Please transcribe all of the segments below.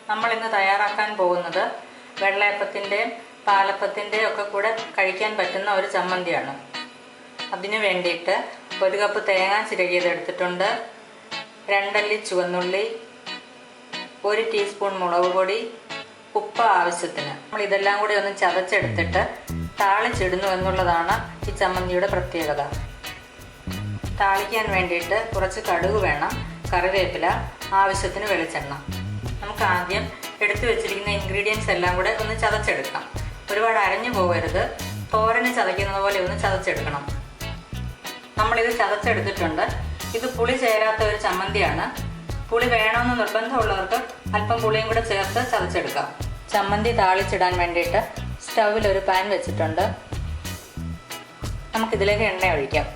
നമ്മൾ ഇന്ന് തയ്യാറാക്കാൻ പോകുന്നത് വെള്ളയപ്പത്തിൻ്റെയും പാലപ്പത്തിൻ്റെയും ഒക്കെ കൂടെ കഴിക്കാൻ പറ്റുന്ന ഒരു ചമ്മന്തിയാണ്. അതിന് വേണ്ടിയിട്ട് 1 കപ്പ് തേങ്ങ ചിരകിയത് എടുത്തിട്ടുണ്ട്, 2 അല്ലി ചുവന്നുള്ളി, 1 ടീസ്പൂൺ മുളക് പൊടി, ഉപ്പ് ആവശ്യത്തിന്. നമ്മൾ ഇതെല്ലാം കൂടി ഒന്ന് ചതച്ചെടുത്തിട്ട് താളിച്ചിടുന്നു എന്നുള്ളതാണ് ഈ ചമ്മന്തിയുടെ പ്രത്യേകത. താളിക്കാൻ വേണ്ടിയിട്ട് കുറച്ച് കടുക് വേണം, കറിവേപ്പില, ആവശ്യത്തിന് വെളിച്ചെണ്ണ. നമുക്ക് ആദ്യം എടുത്തു വെച്ചിരിക്കുന്ന ഇൻഗ്രീഡിയൻസ് എല്ലാം കൂടെ ഒന്ന് ചതച്ചെടുക്കാം. ഒരുപാട് അരഞ്ഞു പോകരുത്, തോരന് ചതയ്ക്കുന്നത് പോലെ ഒന്ന് ചതച്ചെടുക്കണം. നമ്മളിത് ചതച്ചെടുത്തിട്ടുണ്ട്. ഇത് പുളി ചേരാത്ത ഒരു ചമ്മന്തിയാണ്. പുളി വേണമെന്ന് നിർബന്ധമുള്ളവർക്ക് അല്പം പുളിയും കൂടെ ചേർത്ത് ചതച്ചെടുക്കാം. ചമ്മന്തി താളിച്ചിടാൻ വേണ്ടിയിട്ട് സ്റ്റൗവിൽ ഒരു പാൻ വെച്ചിട്ടുണ്ട്. നമുക്കിതിലേക്ക് എണ്ണ ഒഴിക്കാം.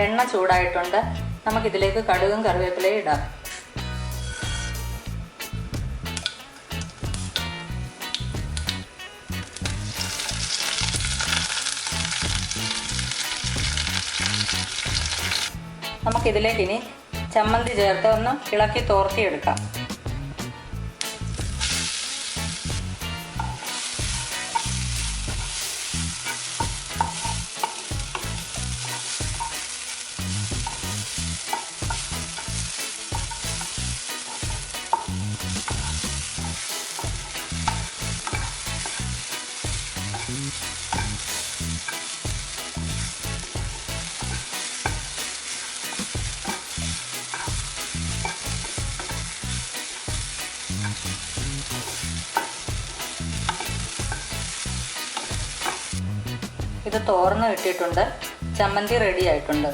എണ്ണ ചൂടായിട്ടുണ്ട്. നമുക്കിതിലേക്ക് കടുകും കറിവേപ്പിലയും ഇടാം. നമുക്കിതിലേക്ക് ഇനി ചമ്മന്തി ചേർത്ത് ഒന്ന് ഇളക്കി തോർത്തിയെടുക്കാം. ഇത് തോർന്ന് കിട്ടിയിട്ടുണ്ട്. ചമ്മന്തി റെഡി ആയിട്ടുണ്ട്.